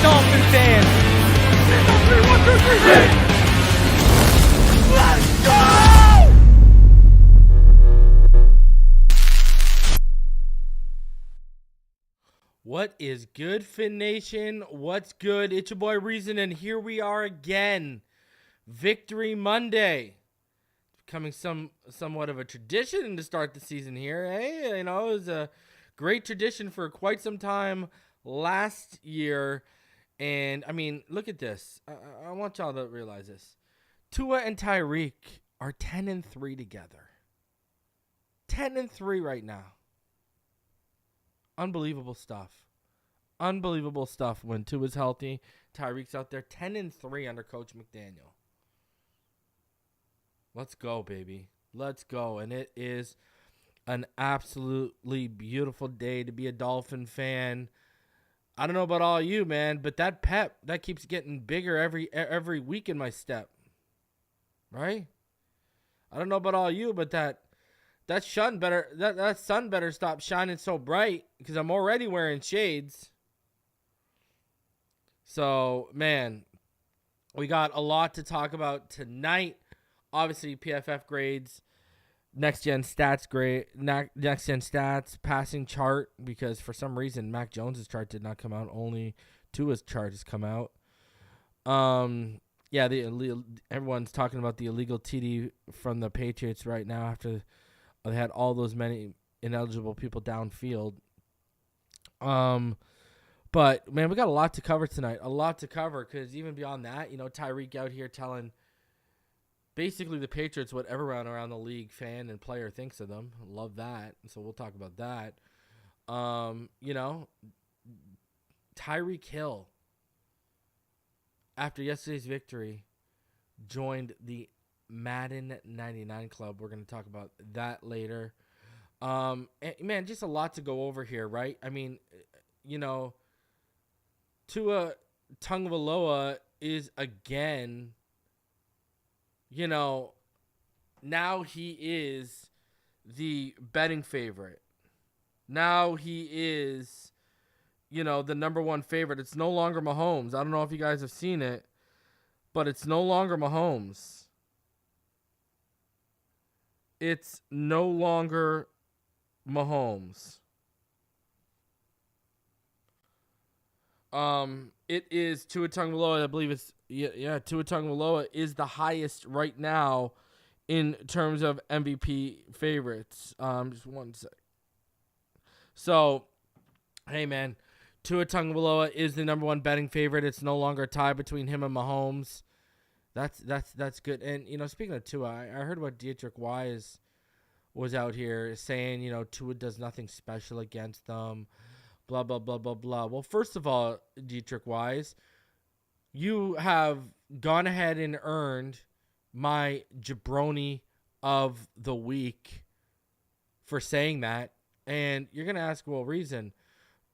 Dolphin fan. One, two, three, let's go! What is good, Fin Nation? What's good? It's your boy Reason, and here we are again. Victory Monday. Becoming somewhat of a tradition to start the season here. Hey, you know, it was a great tradition for quite some time last year. And, I mean, look at this. I want y'all to realize this. Tua and Tyreek are 10-3 together. 10-3 right now. Unbelievable stuff. Unbelievable stuff when Tua's healthy. Tyreek's out there 10-3 under Coach McDaniel. Let's go, baby. Let's go. And it is an absolutely beautiful day to be a Dolphin fan. I don't know about all you, man, but that pep, that keeps getting bigger every week in my step. Right? I don't know about all you, but that sun better stop shining so bright because I'm already wearing shades. So, man, we got a lot to talk about tonight. Obviously, PFF grades, next gen stats, passing chart, because for some reason Mac Jones's chart did not come out. Only Tua's chart has come out. Yeah, everyone's talking about the illegal TD from the Patriots right now after they had all those many ineligible people downfield. But man, we got a lot to cover tonight. A lot to cover because even beyond that, you know, Tyreek out here telling basically the Patriots what everyone around the league, fan and player, thinks of them. Love that. So we'll talk about that. You know, Tyreek Hill, after yesterday's victory, joined the Madden 99 club. We're going to talk about that later. And man, just a lot to go over here, right? I mean, you know, Tua Tagovailoa is again, you know, now he is the betting favorite. Now he is, you know, the number one favorite. It's no longer Mahomes. I don't know if you guys have seen it, but it's no longer Mahomes. It's no longer Mahomes. It is Tua Tagovailoa. I believe it's Tua Tagovailoa is the highest right now in terms of MVP favorites. Just one sec. So, hey man, Tua Tagovailoa is the number one betting favorite. It's no longer a tie between him and Mahomes. That's good. And you know, speaking of Tua, I heard what Deatrich was out here saying. You know, Tua does nothing special against them. Blah, blah, blah, blah, blah. Well, first of all, Deatrich Wise, you have gone ahead and earned my Jabroni of the week for saying that. And you're going to ask, well, reason,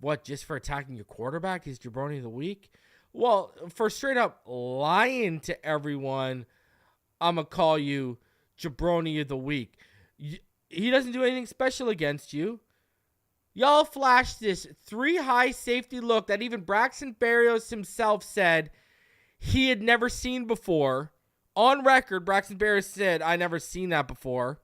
what, just for attacking your quarterback is Jabroni of the week? Well, for straight up lying to everyone, I'm going to call you Jabroni of the week. He doesn't do anything special against you. Y'all flashed this 3-high safety look that even Braxton Berrios himself said he had never seen before. On record, Braxton Berrios said, I never seen that before.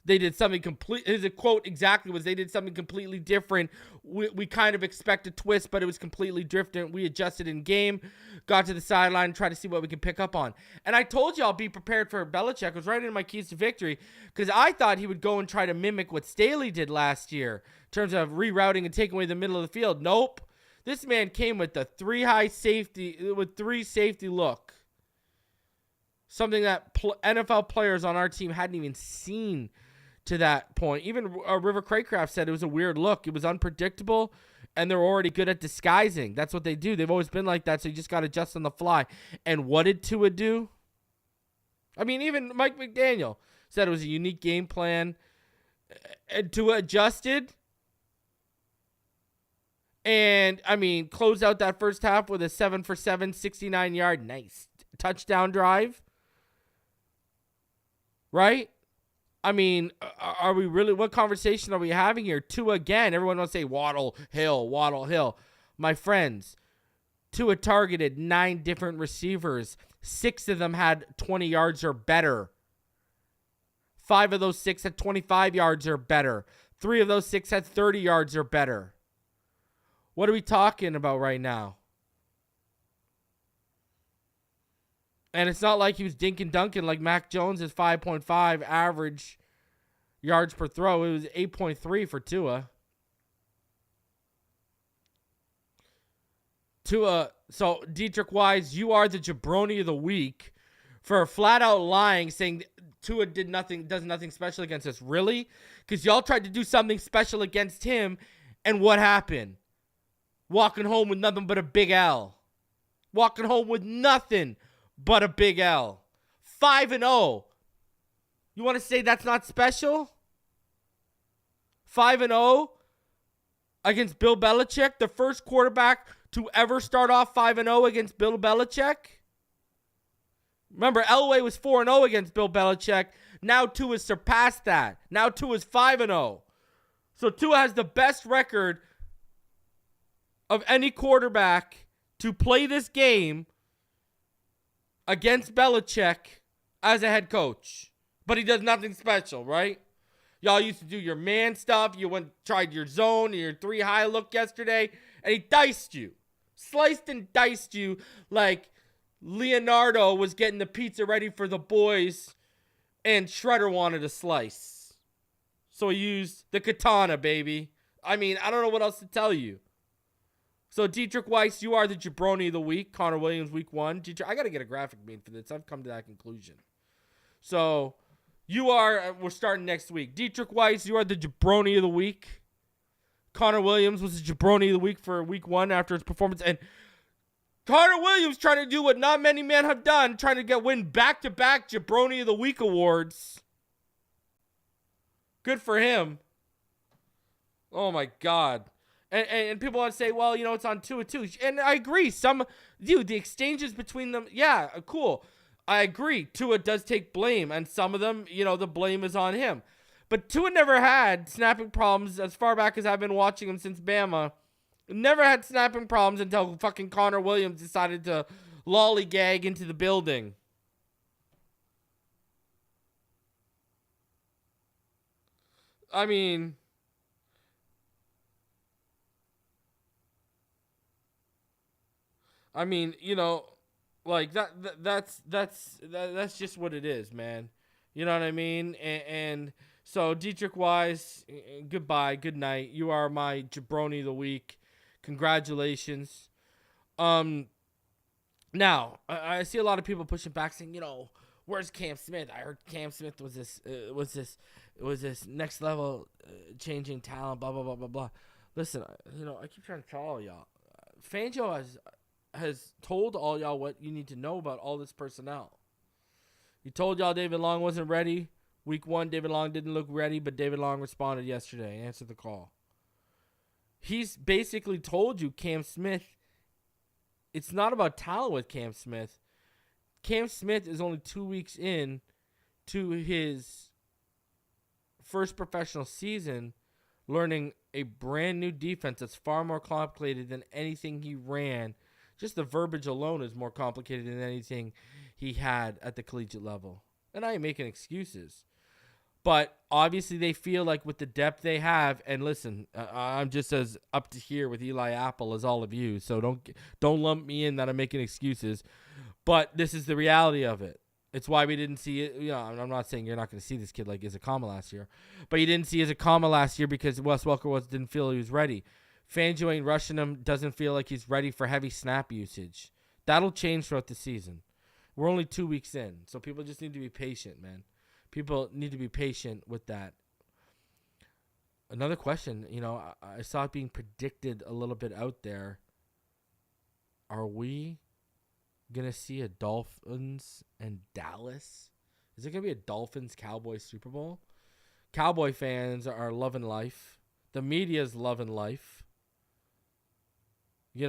They did something his quote exactly was, they did something completely different. We kind of expect a twist, but it was completely different. We adjusted in game, got to the sideline, tried to see what we could pick up on. And I told y'all, be prepared for Belichick. It was right in my keys to victory, because I thought he would go and try to mimic what Staley did last year in terms of rerouting and taking away the middle of the field. Nope. This man came with the three safety look. Something that NFL players on our team hadn't even seen to that point. Even River Craycraft said it was a weird look. It was unpredictable, and they're already good at disguising. That's what they do. They've always been like that, so you just got to adjust on the fly. And what did Tua do? I mean, even Mike McDaniel said it was a unique game plan. And Tua adjusted. And, I mean, closed out that first half with a 7-for-7, 69-yard, nice touchdown drive. Right? I mean, are we really, what conversation are we having here? Tua again, everyone wants to say Waddle, Hill. My friends, Tua targeted 9 different receivers. 6 of them had 20 yards or better. 5 of those 6 had 25 yards or better. 3 of those 6 had 30 yards or better. What are we talking about right now? And it's not like he was dinking dunking like Mac Jones' 5.5 average yards per throw. It was 8.3 for Tua. So Deatrich Wise, you are the jabroni of the week for flat out lying, saying Tua does nothing special against us. Really? Because y'all tried to do something special against him, and what happened? Walking home with nothing but a big L. Walking home with nothing but a big L. 5-0. You want to say that's not special? 5-0 against Bill Belichick, the first quarterback to ever start off 5-0 against Bill Belichick. Remember, Elway was 4-0 against Bill Belichick. Now Tua has surpassed that. Now Tua is 5-0. So Tua has the best record of any quarterback to play this game against Belichick as a head coach. But he does nothing special, right? Y'all used to do your man stuff. You tried your zone, your 3-high look yesterday, and he diced you. Sliced and diced you like Leonardo was getting the pizza ready for the boys and Shredder wanted a slice. So he used the katana, baby. I mean, I don't know what else to tell you. So, Deatrich Weiss, you are the jabroni of the week. Connor Williams, week 1. Deatrich, I got to get a graphic made for this. I've come to that conclusion. So, we're starting next week. Deatrich Weiss, you are the jabroni of the week. Connor Williams was the jabroni of the week for week 1 after his performance. And Connor Williams trying to do what not many men have done, trying to win back-to-back jabroni of the week awards. Good for him. Oh, my God. And people want to say, well, it's on 2-2. And I agree. The exchanges between them, yeah, cool. I agree. Tua does take blame. And some of them, the blame is on him. But Tua never had snapping problems as far back as I've been watching him since Bama. Never had snapping problems until fucking Connor Williams decided to lollygag into the building. I mean, like that's just what it is, man. You know what I mean? And so Deatrich Wise, goodbye, good night. You are my jabroni of the week. Congratulations. Now I see a lot of people pushing back, saying, where's Cam Smith? I heard Cam Smith was this next level changing talent. Blah blah blah blah blah. Listen, I keep trying to tell all y'all. Fangio has told all y'all what you need to know about all this personnel. He told y'all David Long wasn't ready. Week 1, David Long didn't look ready, but David Long responded yesterday and answered the call. He's basically told you Cam Smith, it's not about talent with Cam Smith. Cam Smith is only 2 weeks in to his first professional season, learning a brand new defense that's far more complicated than anything he ran. Just the verbiage alone is more complicated than anything he had at the collegiate level. And I ain't making excuses. But obviously they feel like with the depth they have, and listen, I'm just as up to here with Eli Apple as all of you, so don't lump me in that I'm making excuses. But this is the reality of it. It's why we didn't see it. I'm not saying you're not going to see this kid like Izakama last year, but you didn't see Izakama last year because Wes Welker didn't feel he was ready. Fangio ain't rushing him, doesn't feel like he's ready for heavy snap usage. That'll change throughout the season. We're only 2 weeks in, so people just need to be patient, man. People need to be patient with that. Another question, I saw it being predicted a little bit out there. Are we going to see a Dolphins and Dallas? Is it going to be a Dolphins-Cowboys Super Bowl? Cowboy fans are loving life. The media's loving life. See,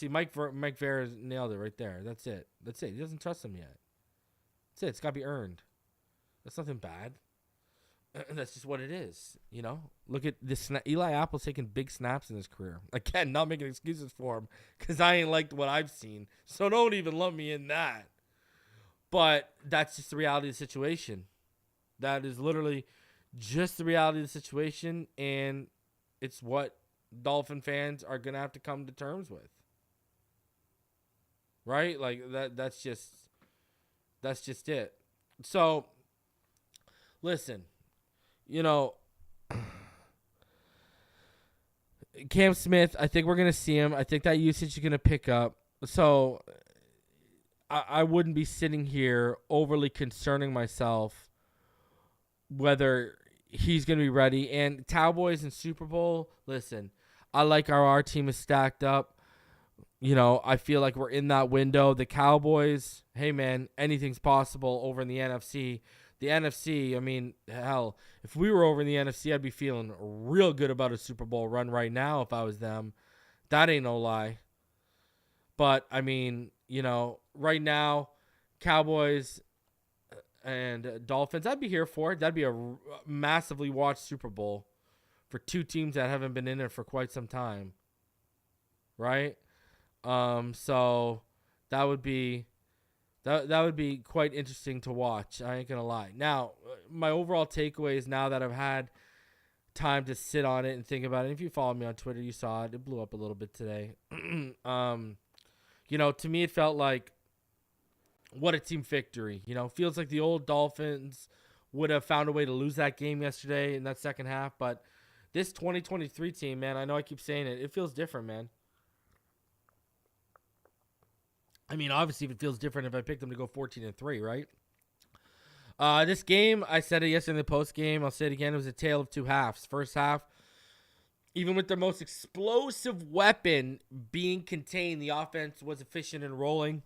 Mike Vera nailed it right there. That's it. He doesn't trust him yet. That's it. It's got to be earned. That's nothing bad. That's just what it is, Look at this. Eli Apple's taking big snaps in his career. Again, not making excuses for him because I ain't liked what I've seen. So don't even lump me in that. But that's just the reality of the situation. That is literally just the reality of the situation, and it's what Dolphin fans are going to have to come to terms with. Right? That's just it. So, listen, Cam Smith, I think we're going to see him. I think that usage is going to pick up. So, I wouldn't be sitting here overly concerning myself whether he's going to be ready. And Cowboys and Super Bowl, listen, I like our team is stacked up. I feel like we're in that window. The Cowboys, hey, man, anything's possible over in the NFC. The NFC, I mean, hell, if we were over in the NFC, I'd be feeling real good about a Super Bowl run right now if I was them. That ain't no lie. But, I mean, right now, Cowboys and Dolphins, I'd be here for it. That'd be a massively watched Super Bowl for two teams that haven't been in it for quite some time. Right? So that would be quite interesting to watch. I ain't gonna lie. Now, my overall takeaway is now that I've had time to sit on it and think about it. If you follow me on Twitter, you saw it. It blew up a little bit today. To me, it felt like what a team victory. Feels like the old Dolphins would have found a way to lose that game yesterday in that second half. But this 2023 team, man, I know I keep saying it. It feels different, man. I mean, obviously, it feels different if I picked them to go 14-3, right? This game, I said it yesterday in the post game. I'll say it again. It was a tale of two halves. First half, even with their most explosive weapon being contained, the offense was efficient and rolling.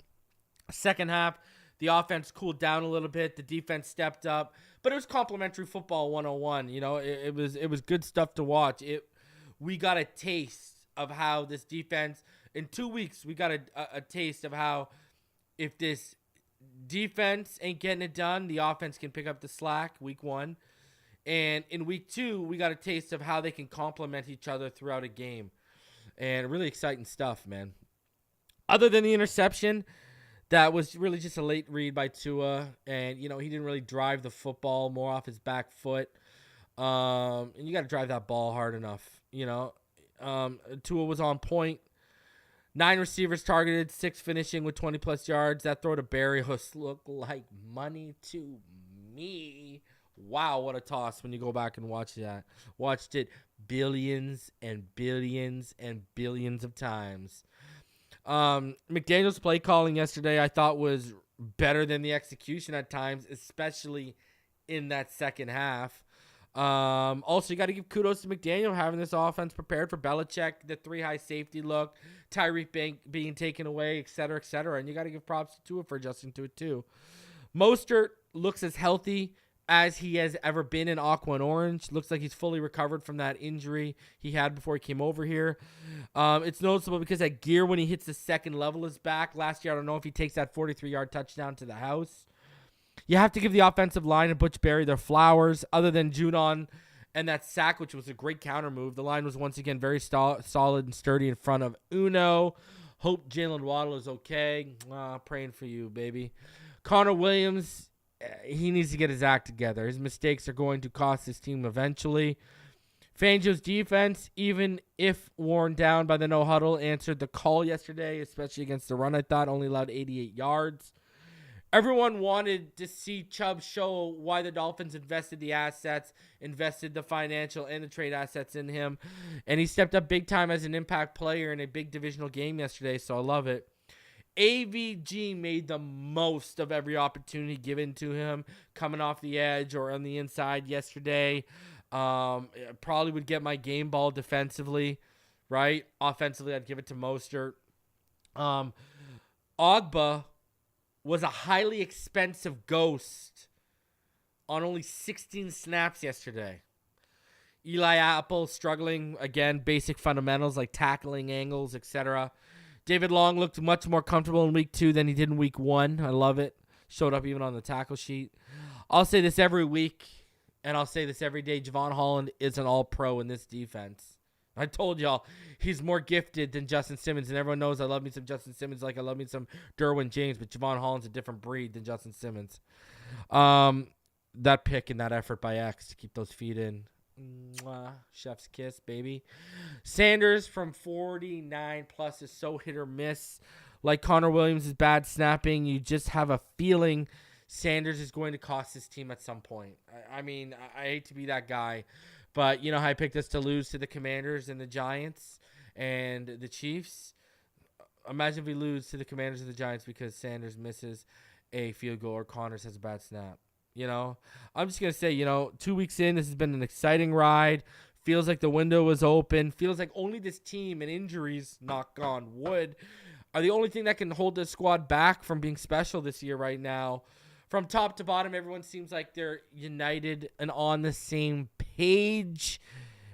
Second half, the offense cooled down a little bit. The defense stepped up, but it was complimentary football 101. It was good stuff to watch. We got a taste of how this defense. In 2 weeks, we got a taste of how if this defense ain't getting it done, the offense can pick up the slack, week 1. And in week 2, we got a taste of how they can complement each other throughout a game. And really exciting stuff, man. Other than the interception, that was really just a late read by Tua. And, he didn't really drive the football, more off his back foot. And you got to drive that ball hard enough, Tua was on point. 9 receivers targeted, 6 finishing with 20-plus yards. That throw to Berrios looked like money to me. Wow, what a toss when you go back and watch that. Watched it billions and billions and billions of times. McDaniel's play calling yesterday I thought was better than the execution at times, especially in that second half. Also, you got to give kudos to McDaniel having this offense prepared for Belichick, the 3 high safety look, Tyreek being taken away, et cetera, and you got to give props to Tua for adjusting to it too. Mostert looks as healthy as he has ever been in aqua and orange. Looks like he's fully recovered from that injury he had before he came over here. It's noticeable because that gear when he hits the second level is back. Last year, I don't know if he takes that 43-yard touchdown to the house. You have to give the offensive line and Butch Berry their flowers. Other than Judon and that sack, which was a great counter move, the line was once again very solid and sturdy in front of Uno. Hope Jaylen Waddle is okay. Praying for you, baby. Connor Williams, he needs to get his act together. His mistakes are going to cost his team eventually. Fangio's defense, even if worn down by the no huddle, answered the call yesterday, especially against the run, I thought, only allowed 88 yards. Everyone wanted to see Chubb show why the Dolphins invested the assets, invested the financial and the trade assets in him, and he stepped up big time as an impact player in a big divisional game yesterday, so I love it. AVG made the most of every opportunity given to him coming off the edge or on the inside yesterday. Probably would get my game ball defensively, right? Offensively, I'd give it to Mostert. Ogba was a highly expensive ghost on only 16 snaps yesterday. Eli Apple struggling, again, basic fundamentals like tackling angles, etc. David Long looked much more comfortable in week 2 than he did in week 1. I love it. Showed up even on the tackle sheet. I'll say this every week, and I'll say this every day. Javon Holland is an all-pro in this defense. I told y'all, he's more gifted than Justin Simmons, and everyone knows I love me some Justin Simmons like I love me some Derwin James, but Javon Holland's a different breed than Justin Simmons. That pick and that effort by X to keep those feet in. Mwah, chef's kiss, baby. Sanders from 49 plus is so hit or miss. Like Connor Williams' bad snapping, you just have a feeling Sanders is going to cost his team at some point. I mean, I hate to be that guy, but you know how I picked us to lose to the Commanders and the Giants and the Chiefs? Imagine if we lose to the Commanders and the Giants because Sanders misses a field goal or Connors has a bad snap. You know, I'm just going to say, 2 weeks in, this has been an exciting ride. Feels like the window was open. Feels like only this team and injuries, knock on wood, are the only thing that can hold this squad back from being special this year right now. From top to bottom, everyone seems like they're united and on the same page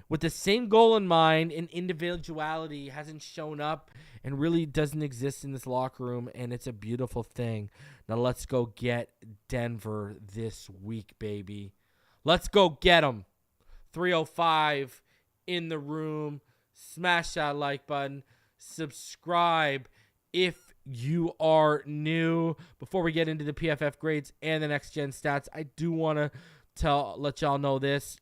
with the same goal in mind, and individuality hasn't shown up and really doesn't exist in this locker room, and it's a beautiful thing. Now let's go get Denver this week, baby. Let's go get them. 305 in the room. Smash that like button. Subscribe if you are new. Before we get into the PFF grades and the next gen stats, I do want to let y'all know this.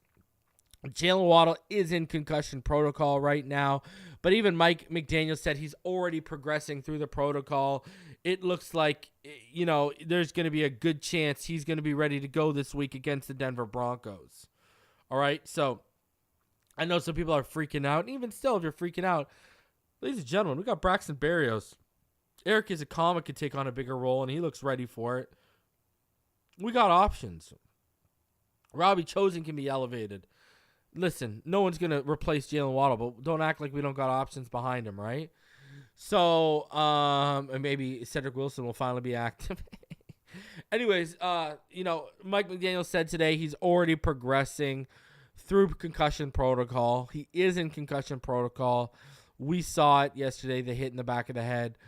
Jaylen Waddle is in concussion protocol right now, but even Mike McDaniel said he's already progressing through the protocol. It looks like, there's going to be a good chance he's going to be ready to go this week against the Denver Broncos. All right, so I know some people are freaking out, and even still, if you're freaking out, ladies and gentlemen, we got Braxton Berrios. Eric Izakama could take on a bigger role, and he looks ready for it. We got options. Robbie Chosen can be elevated. Listen, no one's going to replace Jaylen Waddle, but don't act like we don't got options behind him, right? So, and maybe Cedric Wilson will finally be active. Anyways, Mike McDaniel said today he's already progressing through concussion protocol. He is in concussion protocol. We saw it yesterday, the hit in the back of the head.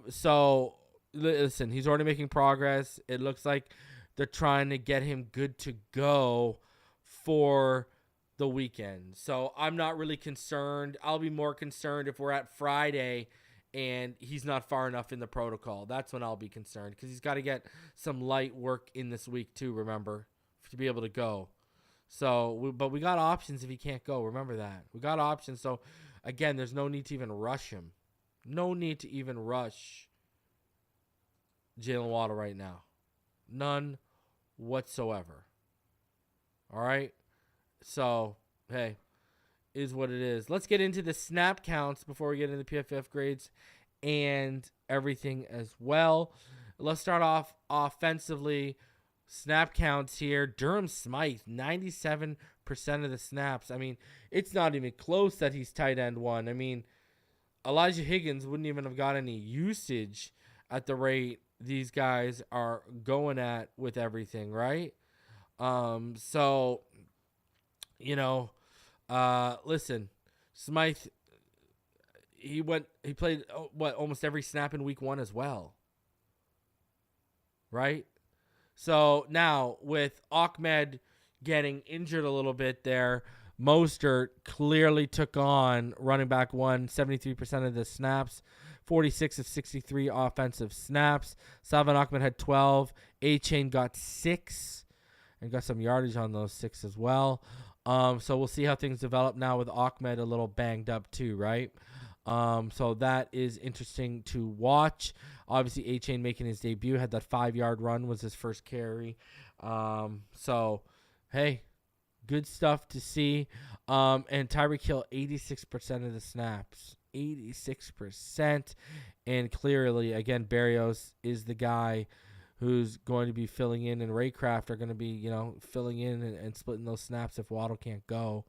So, listen, he's already making progress. It looks like they're trying to get him good to go for the weekend. So I'm not really concerned. I'll be more concerned if we're at Friday and he's not far enough in the protocol. That's when I'll be concerned, because he's got to get some light work in this week too, remember, to be able to go. So, but we got options if he can't go. Remember that. We got options. So, again, there's no need to even rush him. No need to even rush Jaylen Waddle right now. None whatsoever. All right? So, hey, is what it is. Let's get into the snap counts before we get into the PFF grades and everything as well. Let's start off offensively. Snap counts here. Durham Smythe, 97% of the snaps. I mean, it's not even close that he's tight end one. I mean, Elijah Higgins wouldn't even have got any usage at the rate these guys are going at with everything, right? So, listen, Smythe, he played almost every snap in week 1 as well, right? So now with Ahmed getting injured a little bit there, Mostert clearly took on running back 1, 73% of the snaps 46 of 63 offensive snaps. Salvon Ahmed had 12. A-Chain got 6 and got some yardage on those 6 as well. So we'll see how things develop now with Ahmed a little banged up too, right? So that is interesting to watch. Obviously, A-Chain making his debut, had that 5-yard run, was his first carry. So, hey, good stuff to see. And Tyreek Hill, 86% of the snaps. 86%. And clearly, again, Berrios is the guy who's going to be filling in, and Raycraft are going to be, filling in and splitting those snaps if Waddle can't go.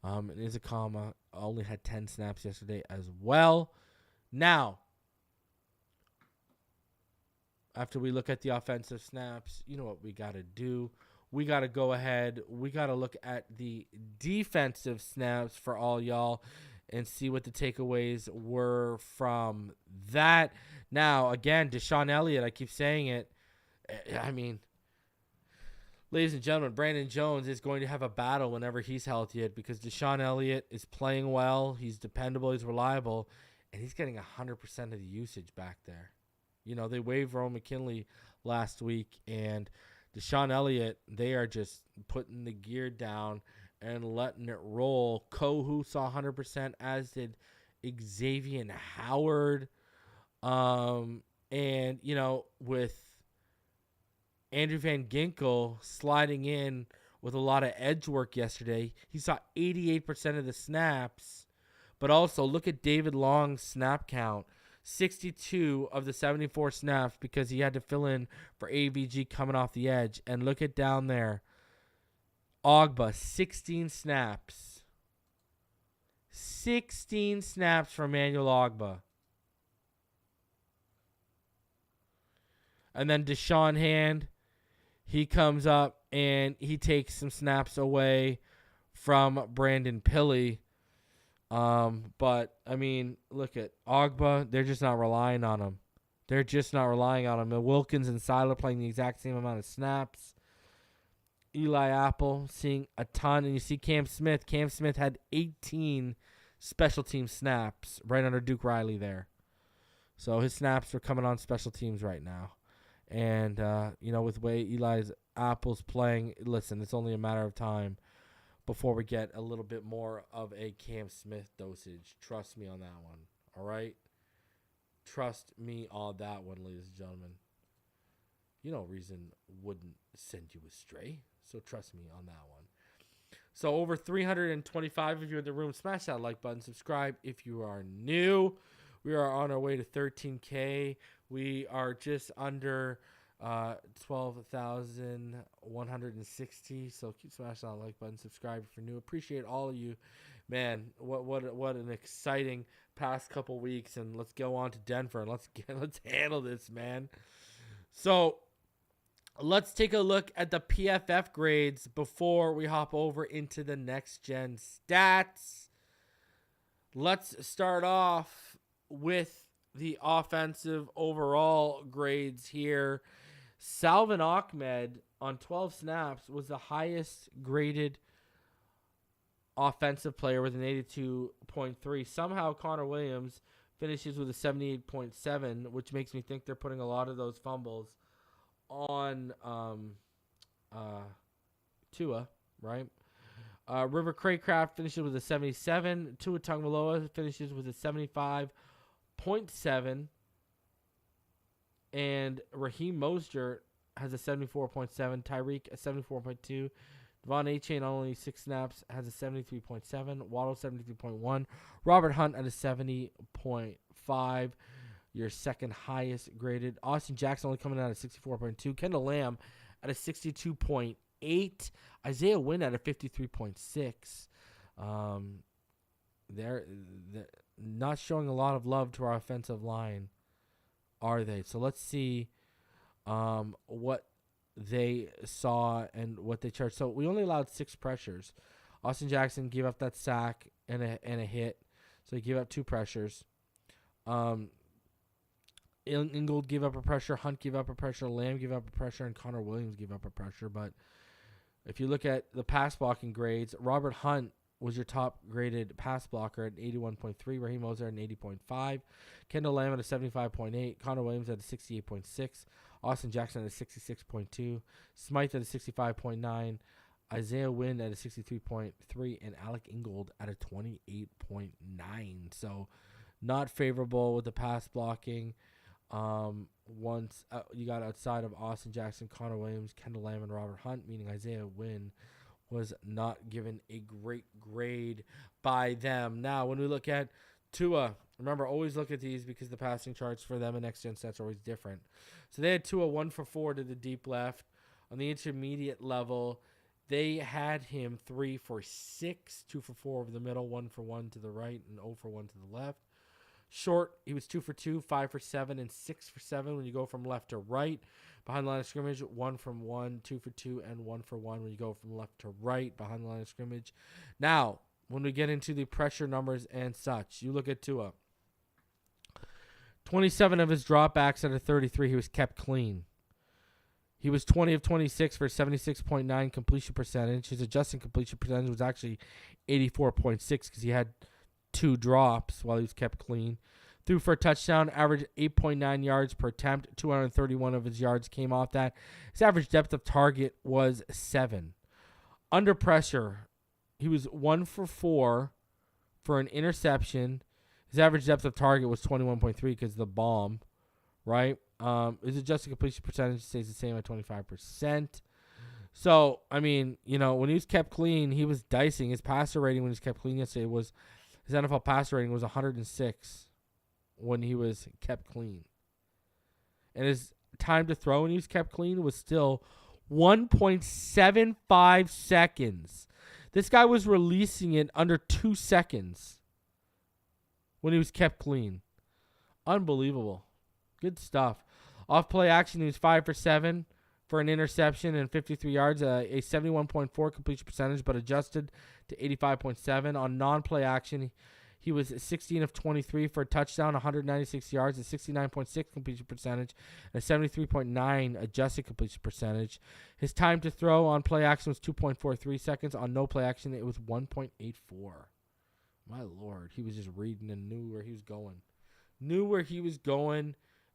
And Izakama only had 10 snaps yesterday as well. Now, after we look at the offensive snaps, you know what we got to do. We got to go ahead. We got to look at the defensive snaps for all y'all and see what the takeaways were from that. Now, again, Deshaun Elliott, I keep saying it. I mean, ladies and gentlemen, Brandon Jones is going to have a battle whenever he's healthy because Deshaun Elliott is playing well. He's dependable. He's reliable. And he's getting 100% of the usage back there. They waived Ron McKinley last week. And Deshaun Elliott, they are just putting the gear down and letting it roll. Kohu saw 100%, as did Xavier Howard. And, with Andrew Van Ginkel sliding in with a lot of edge work yesterday, he saw 88% of the snaps. But also, look at David Long's snap count. 62 of the 74 snaps because he had to fill in for AVG coming off the edge. And look at down there. Ogba, 16 snaps. 16 snaps for Emmanuel Ogba. And then Deshaun Hand, he comes up and he takes some snaps away from Brandon Pilley. But, I mean, look at Ogba. They're just not relying on him. And Wilkins and Siler playing the exact same amount of snaps. Eli Apple seeing a ton. And you see Cam Smith. Cam Smith had 18 special team snaps right under Duke Riley there. So his snaps are coming on special teams right now. And, with the way Eli's Apple's playing, listen, it's only a matter of time before we get a little bit more of a Cam Smith dosage. Trust me on that one. All right? Trust me on that one, ladies and gentlemen. Reason wouldn't send you astray. So trust me on that one. So over 325 of you in the room, smash that like button. Subscribe if you are new. We are on our way to 13K. We are just under 12,160. So keep smashing that like button. Subscribe if you're new. Appreciate all of you. Man, what an exciting past couple weeks. And let's go on to Denver and let's handle this, man. So let's take a look at the PFF grades before we hop over into the next gen stats. Let's start off with the offensive overall grades here. Salvon Ahmed on 12 snaps was the highest graded offensive player with an 82.3. Somehow Connor Williams finishes with a 78.7, which makes me think they're putting a lot of those fumbles on Tua, right? River Craycraft finishes with a 77. Tua Tagovailoa finishes with a 75.7. And Raheem Mostert has a 74.7. Tyreek a 74.2. Devon A-Chain on only 6 snaps has a 73.7. Waddle 73.1. Robert Hunt at a 70.5. Your second highest graded. Austin Jackson only coming out at 64.2. Kendall Lamb at a 62.8. Isaiah Wynn at a 53.6. They're not showing a lot of love to our offensive line, are they? So let's see what they saw and what they charged. So we only allowed 6 pressures. Austin Jackson gave up that sack and a hit. So he gave up 2 pressures. Ingold gave up a pressure. Hunt gave up a pressure. Lamb gave up a pressure. And Connor Williams gave up a pressure. But if you look at the pass blocking grades, Robert Hunt was your top graded pass blocker at 81.3. Raheem Mostert at an 80.5. Kendall Lamb at a 75.8. Connor Williams at a 68.6. Austin Jackson at a 66.2. Smythe at a 65.9. Isaiah Wynn at a 63.3. And Alec Ingold at a 28.9. So not favorable with the pass blocking. Once you got outside of Austin Jackson, Connor Williams, Kendall Lamb, and Robert Hunt, meaning Isaiah Wynn was not given a great grade by them. Now, when we look at Tua, remember, always look at these because the passing charts for them and next-gen sets are always different. So they had Tua 1 for 4 to the deep left. On the intermediate level, they had him 3 for 6, 2 for 4 over the middle, 1 for 1 to the right, and 0 for 1 to the left. Short, he was 2 for 2, 5 for 7, and 6 for 7 when you go from left to right. Behind the line of scrimmage, 1 from 1, 2 for 2, and 1 for 1 when you go from left to right behind the line of scrimmage. Now, when we get into the pressure numbers and such, you look at Tua. 27 of his dropbacks out of 33, he was kept clean. He was 20 of 26 for 76.9 completion percentage. His adjusted completion percentage was actually 84.6 because he had 2 drops while he was kept clean. Threw for a touchdown, averaged 8.9 yards per attempt. 231 of his yards came off that. His average depth of target was 7. Under pressure, he was 1 for 4 for an interception. His average depth of target was 21.3 because of the bomb, right? His adjusted completion percentage stays the same at 25%. So, I mean, when he was kept clean, he was dicing. His passer rating when he was kept clean yesterday was, his NFL passer rating was 106 when he was kept clean. And his time to throw when he was kept clean was still 1.75 seconds. This guy was releasing it under 2 seconds when he was kept clean. Unbelievable. Good stuff. Off play action, he was 5 for 7 for an interception and 53 yards, a 71.4 completion percentage, but adjusted to 85.7. On non-play action, he was 16 of 23 for a touchdown, 196 yards, a 69.6 completion percentage, and a 73.9 adjusted completion percentage. His time to throw on play action was 2.43 seconds. On no play action, it was 1.84. My Lord, he was just reading and knew where he was going.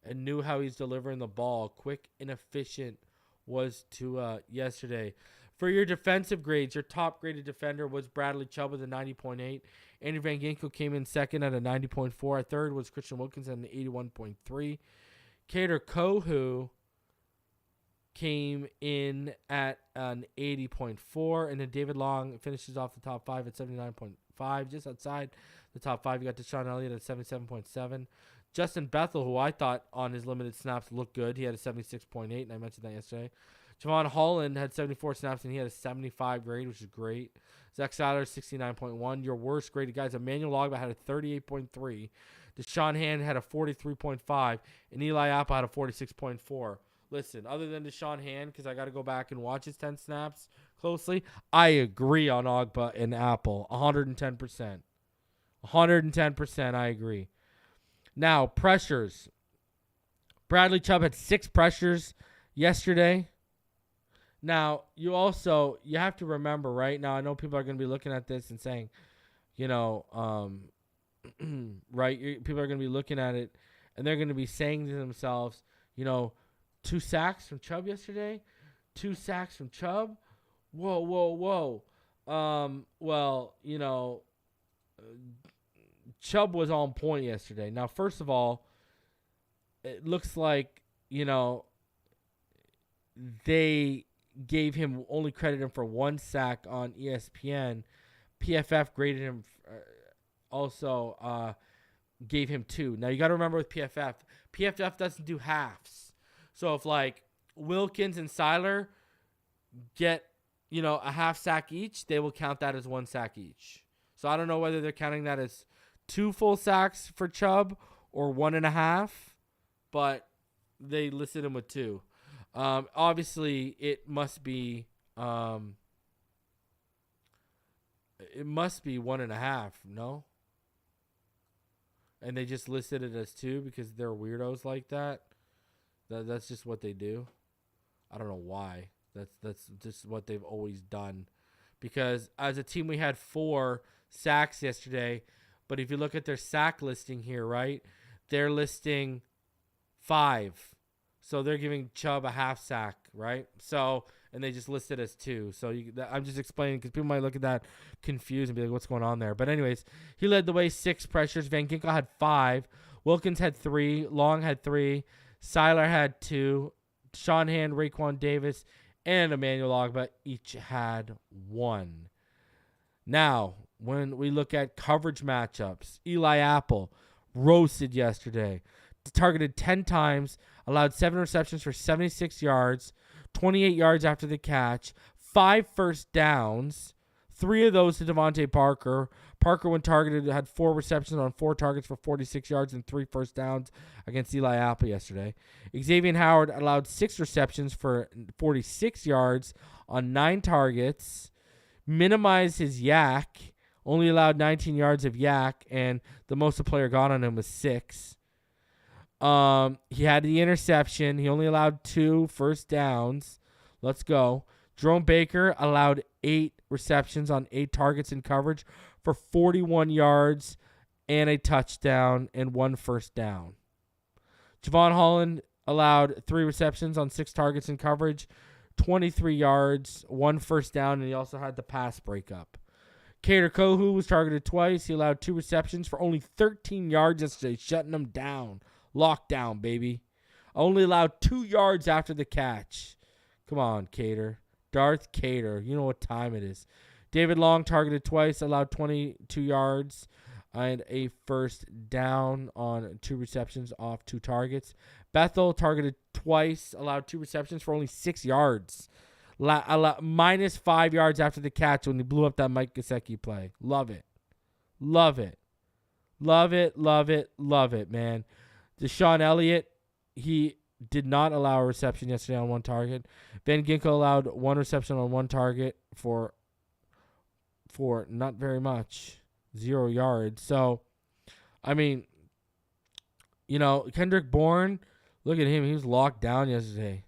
And knew how he's delivering the ball. Quick and efficient was to yesterday. For your defensive grades, your top graded defender was Bradley Chubb with a 90.8. Andrew Van Ginkel came in second at a 90.4. At third was Christian Wilkins at an 81.3. Kader Kohu came in at an 80.4. And then David Long finishes off the top 5 at 79.5. Just outside the top 5, you got Deshaun Elliott at 77.7. Justin Bethel, who I thought on his limited snaps looked good, he had a 76.8, and I mentioned that yesterday. Javon Holland had 74 snaps, and he had a 75 grade, which is great. Zach Seiler, 69.1. Your worst graded guys, Emmanuel Ogba had a 38.3. Deshaun Hand had a 43.5, and Eli Apple had a 46.4. Listen, other than Deshaun Hand, because I got to go back and watch his 10 snaps closely, I agree on Ogba and Apple, 110%. 110%, I agree. Now, pressures. Bradley Chubb had 6 pressures yesterday. Now, you have to remember, right? Now, I know people are going to be looking at this and saying, right? People are going to be looking at it, and they're going to be saying to themselves, 2 sacks from Chubb yesterday? 2 sacks from Chubb? Whoa. Chubb was on point yesterday. Now, first of all, it looks like, they gave him, only credited him for 1 sack on ESPN. PFF graded him, also gave him 2. Now, you got to remember with PFF doesn't do halves. So, if, Wilkins and Seiler get, a half sack each, they will count that as 1 sack each. So, I don't know whether they're counting that as 2 full sacks for Chubb or 1.5, but they listed him with 2. Obviously, it must be 1.5, no? And they just listed it as 2 because they're weirdos like that. That's just what they do. I don't know why. That's just what they've always done. because as a team we had 4 sacks yesterday, but if you look at their sack listing here, right, they're listing 5. So they're giving Chubb a half sack, right? So, and they just list it as 2. So I'm just explaining because people might look at that confused and be like, what's going on there? But anyways, he led the way, 6 pressures. Van Ginkel had 5. Wilkins had 3. Long had 3. Seiler had 2. Sean Hand, Raekwon Davis, and Emmanuel Ogbah each had 1. Now, when we look at coverage matchups, Eli Apple roasted yesterday. Targeted 10 times, allowed 7 receptions for 76 yards, 28 yards after the catch, 5 first downs, 3 of those to Devontae Parker. Parker, when targeted, had 4 receptions on 4 targets for 46 yards and 3 first downs against Eli Apple yesterday. Xavier Howard allowed 6 receptions for 46 yards on 9 targets, minimized his yak, only allowed 19 yards of yak, and the most a player got on him was 6. He had the interception. He only allowed 2 first downs. Let's go. Jerome Baker allowed 8 receptions on 8 targets in coverage for 41 yards and a touchdown and 1 first down. Javon Holland allowed 3 receptions on 6 targets in coverage, 23 yards, 1 first down, and he also had the pass breakup. Kader Kohou was targeted twice. He allowed 2 receptions for only 13 yards yesterday, shutting him down. Lockdown, baby. Only allowed 2 yards after the catch. Come on, Kader. Darth Kader. You know what time it is. David Long targeted twice, allowed 22 yards and a first down on 2 receptions off 2 targets. Bethel targeted twice, allowed 2 receptions for only 6 yards. Minus 5 yards after the catch when he blew up that Mike Gesicki play. Love it. Love it. Love it, love it, love it, man. Deshaun Elliott, he did not allow a reception yesterday on 1 target. Van Ginkel allowed 1 reception on 1 target for not very much, 0 yards. So, I mean, you know, Kendrick Bourne, look at him. He was locked down yesterday.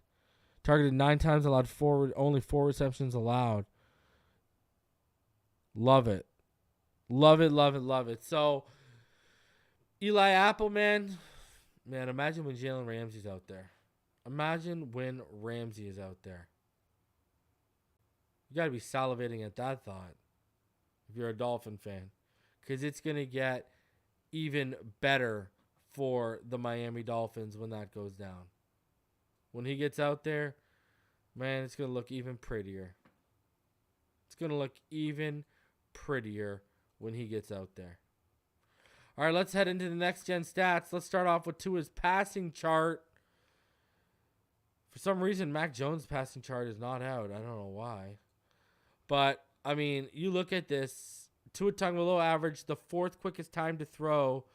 Targeted 9 times, allowed only 4 receptions allowed. Love it. Love it, love it, love it. So, Eli Apple, man, imagine when Jalen Ramsey's out there. Imagine when Ramsey is out there. You got to be salivating at that thought if you're a Dolphin fan, because it's going to get even better for the Miami Dolphins when that goes down. When he gets out there, man, it's going to look even prettier. It's going to look even prettier when he gets out there. All right, let's head into the next-gen stats. Let's start off with Tua's passing chart. For some reason, Mac Jones' passing chart is not out. I don't know why. But, I mean, you look at this. Tua Tagovailoa averaged the 4th quickest time to throw,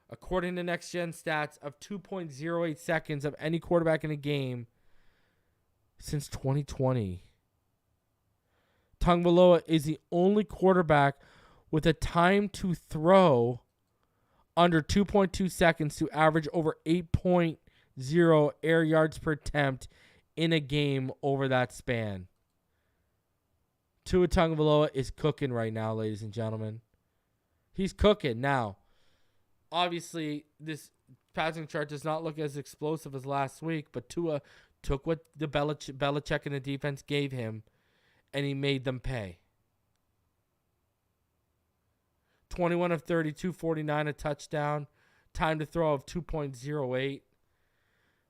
according to next-gen stats, of 2.08 seconds of any quarterback in a game since 2020. Tagovailoa is the only quarterback with a time to throw under 2.2 seconds to average over 8.0 air yards per attempt in a game over that span. Tua Tagovailoa is cooking right now, ladies and gentlemen. He's cooking now. Obviously, this passing chart does not look as explosive as last week, but Tua took what the Belichick and the defense gave him, and he made them pay. 21 of 32, 49, a touchdown. Time to throw of 2.08.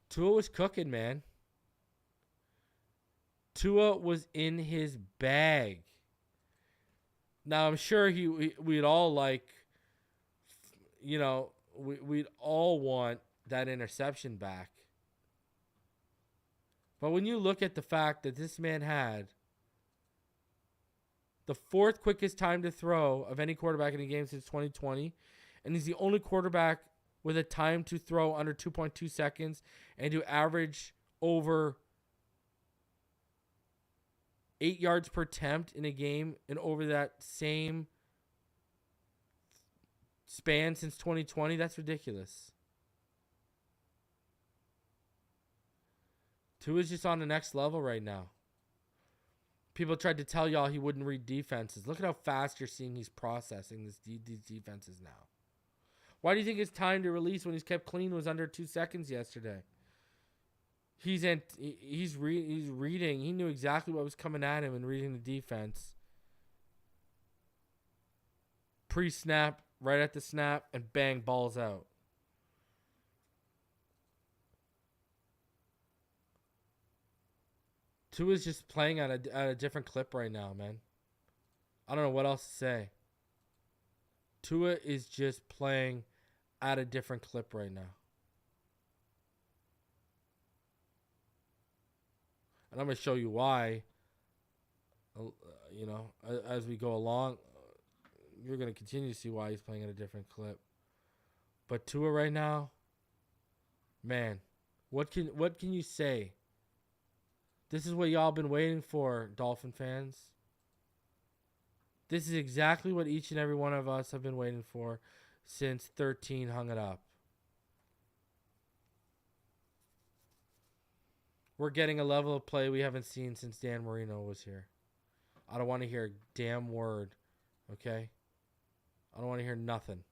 Tua was cooking, man. Tua was in his bag. Now, I'm sure we'd all like, you know, we'd all want that interception back. But when you look at the fact that this man had the 4th quickest time to throw of any quarterback in a game since 2020, and he's the only quarterback with a time to throw under 2.2 seconds and to average over 8 yards per attempt in a game and over that same span since 2020, that's ridiculous. Tua's just on the next level right now. People tried to tell y'all he wouldn't read defenses. Look at how fast you're seeing he's processing these defenses now. Why do you think his time to release when he's kept clean was under 2 seconds yesterday? He's reading. He knew exactly what was coming at him and reading the defense. Pre-snap, right at the snap, and bang, balls out. Tua's just playing at a different clip right now, man. I don't know what else to say. Tua is just playing at a different clip right now. And I'm going to show you why, as we go along. You're going to continue to see why he's playing at a different clip. But Tua right now, man, what can you say? This is what y'all been waiting for, Dolphin fans. This is exactly what each and every one of us have been waiting for since 13 hung it up. We're getting a level of play we haven't seen since Dan Marino was here. I don't want to hear a damn word, okay? I don't want to hear nothing.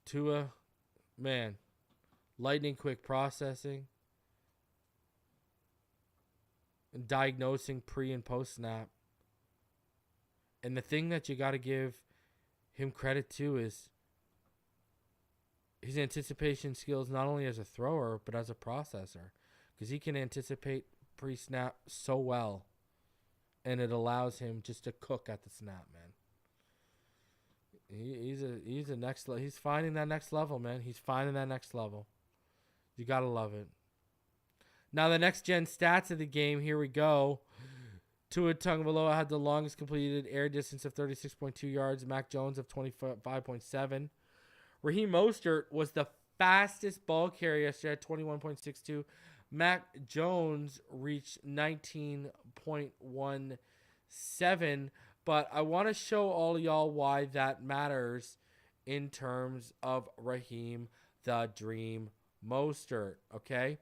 Tua, man, lightning quick processing and diagnosing pre and post snap. And the thing that you got to give him credit to is his anticipation skills, not only as a thrower but as a processor, because he can anticipate pre-snap so well, and it allows him just to cook at the snap, man. He's a next level. He's finding that next level, man. He's finding that next level. You gotta love it. Now the next gen stats of the game. Here we go. Tua Tagovailoa had the longest completed air distance of 36.2 yards. Mac Jones of 25.7. Raheem Mostert was the fastest ball carrier yesterday at 21.62. Mac Jones reached 19.17. But I want to show all of y'all why that matters in terms of Raheem the Dream Mostert, okay?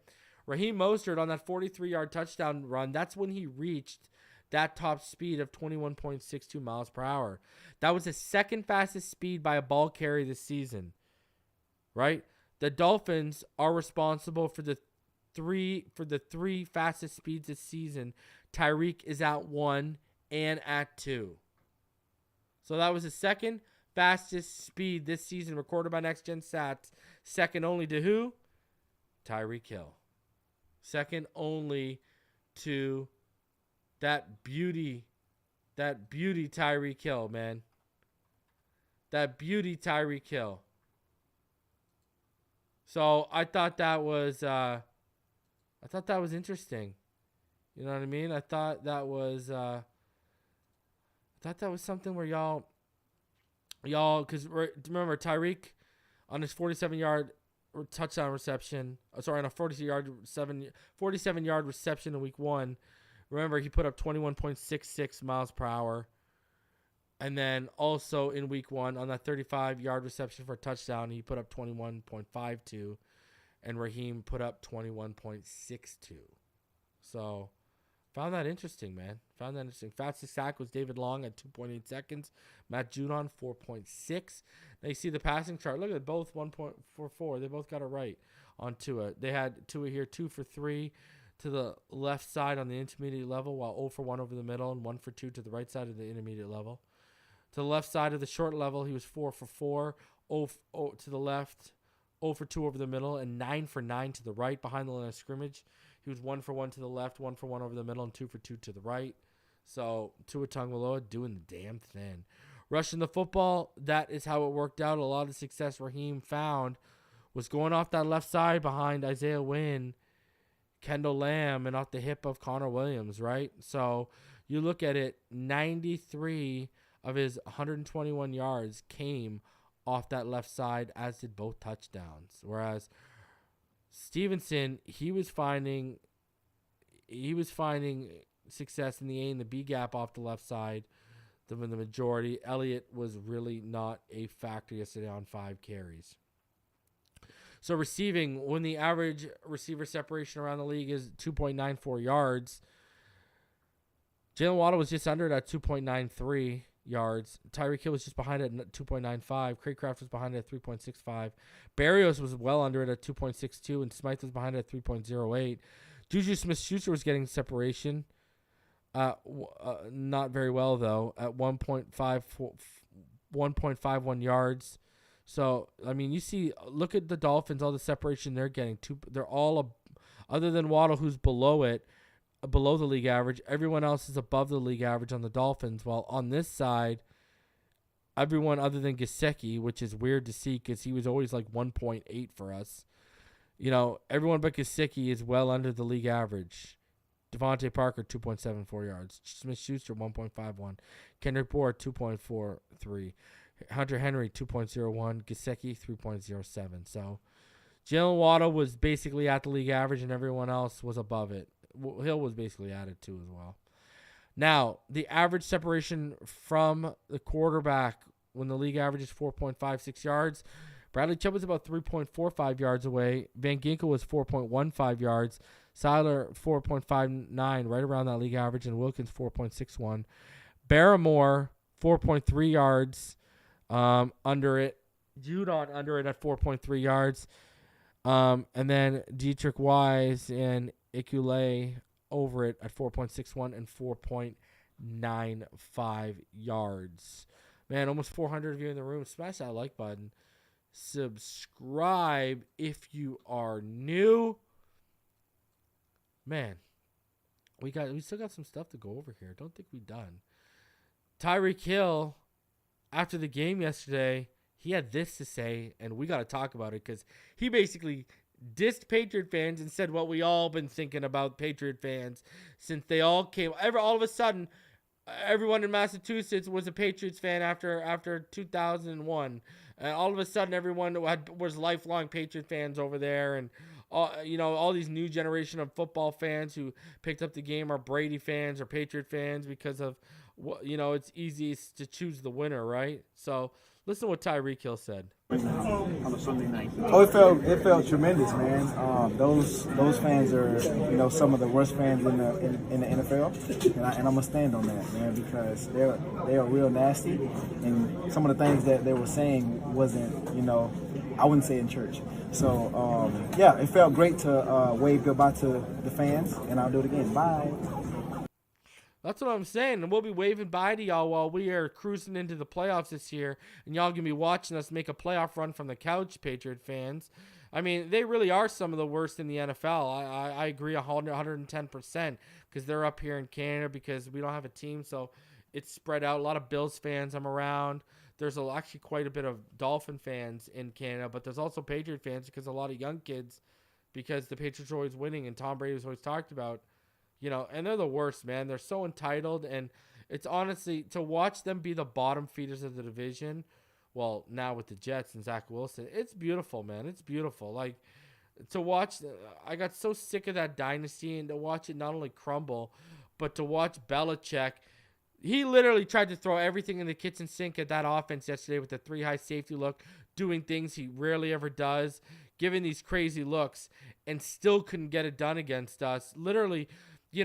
Raheem Mostert on that 43-yard touchdown run, that's when he reached that top speed of 21.62 miles per hour. That was the second fastest speed by a ball carrier this season, right? The Dolphins are responsible for the three fastest speeds this season. Tyreek is at 1 and at 2. So that was the second fastest speed this season recorded by Next Gen Stats. Second only to who? Tyreek Hill. Second only to that beauty Tyreek Hill, man. That beauty Tyreek Hill. So I thought that was interesting. You know what I mean? I thought that was something where y'all, because remember Tyreek on his 47-yard touchdown reception, on a 47-yard reception in week 1. Remember, he put up 21.66 miles per hour. And then also in week 1 on that 35-yard reception for a touchdown, he put up 21.52. And Raheem put up 21.62. So, found that interesting, man. Fastest sack was David Long at 2.8 seconds. Matt Judon, 4.6. Now you see the passing chart. Look at it, both 1.44. They both got it right on Tua. They had Tua here 2 for 3 to the left side on the intermediate level, while 0 for 1 over the middle and 1 for 2 to the right side of the intermediate level. To the left side of the short level, he was 4 for 4. 0 to the left, 0 for 2 over the middle, and 9 for 9 to the right behind the line of scrimmage. He was 1 for 1 to the left, 1 for 1 over the middle, and 2 for 2 to the right. So, Tua Tagovailoa doing the damn thing. Rushing the football, that is how it worked out. A lot of the success Raheem found was going off that left side behind Isaiah Wynn, Kendall Lamb, and off the hip of Connor Williams, right? So, you look at it, 93 of his 121 yards came off that left side, as did both touchdowns. Whereas Stevenson, he was finding success in the A and the B gap off the left side. The majority. Elliott was really not a factor yesterday on 5 carries. So receiving, when the average receiver separation around the league is 2.94 yards, Jaylen Waddle was just under it at 2.93 yards. Tyreek Hill was just behind it at 2.95. Craycraft was behind it at 3.65. Barrios was well under it at 2.62, and Smythe was behind it at 3.08. Juju Smith-Schuster was getting separation. Not very well, though, at 1.51 yards. So, I mean, you see, look at the Dolphins, all the separation they're getting. They're all, other than Waddle, who's below it, below the league average. Everyone else is above the league average on the Dolphins, while on this side, everyone other than Gesicki, which is weird to see because he was always like 1.8 for us. You know, everyone but Gesicki is well under the league average. Devontae Parker, 2.74 yards. Smith-Schuster, 1.51. Kendrick Bourne, 2.43. Hunter Henry, 2.01. Gesicki, 3.07. So, Jaylen Waddle was basically at the league average, and everyone else was above it. Hill was basically at it, too, as well. Now, the average separation from the quarterback when the league average is 4.56 yards, Bradley Chubb was about 3.45 yards away. Van Ginkel was 4.15 yards. Seiler, 4.59, right around that league average. And Wilkins, 4.61. Barrymore, 4.3 yards under it. Judon under it at 4.3 yards. And then Deatrich Wise and Ikule over it at 4.61 and 4.95 yards. Man, almost 400 of you in the room. Smash that like button. Subscribe if you are new. Man, we still got some stuff to go over here. Don't think we're done. Tyreek Hill, after the game yesterday, he had this to say, and we got to talk about it because he basically dissed Patriot fans and said what we all been thinking about Patriot fans since they all came. All of a sudden, everyone in Massachusetts was a Patriots fan after 2001. And all of a sudden, everyone was lifelong Patriot fans over there, and all these new generation of football fans who picked up the game are Brady fans or Patriot fans because of it's easiest to choose the winner, right? So listen to what Tyreek Hill said. On a Sunday night. Oh, it felt tremendous, man. Those fans are some of the worst fans in the NFL, and I'm gonna stand on that, man, because they are real nasty, and some of the things that they were saying wasn't I wouldn't say in church. So it felt great to wave goodbye to the fans, and I'll do it again. Bye. That's what I'm saying. And we'll be waving bye to y'all while we are cruising into the playoffs this year. And y'all going to be watching us make a playoff run from the couch, Patriot fans. I mean, they really are some of the worst in the NFL. I agree 110% because they're up here in Canada because we don't have a team. So it's spread out. A lot of Bills fans I'm around. There's actually quite a bit of Dolphin fans in Canada. But there's also Patriot fans because a lot of young kids, because the Patriots are always winning and Tom Brady was always talked about. And they're the worst, man. They're so entitled, and it's honestly, to watch them be the bottom feeders of the division, well, now with the Jets and Zach Wilson, it's beautiful, man. It's beautiful. Like, to watch, I got so sick of that dynasty, and to watch it not only crumble, but to watch Belichick. He literally tried to throw everything in the kitchen sink at that offense yesterday with the 3-high safety look, doing things he rarely ever does, giving these crazy looks, and still couldn't get it done against us. Literally, you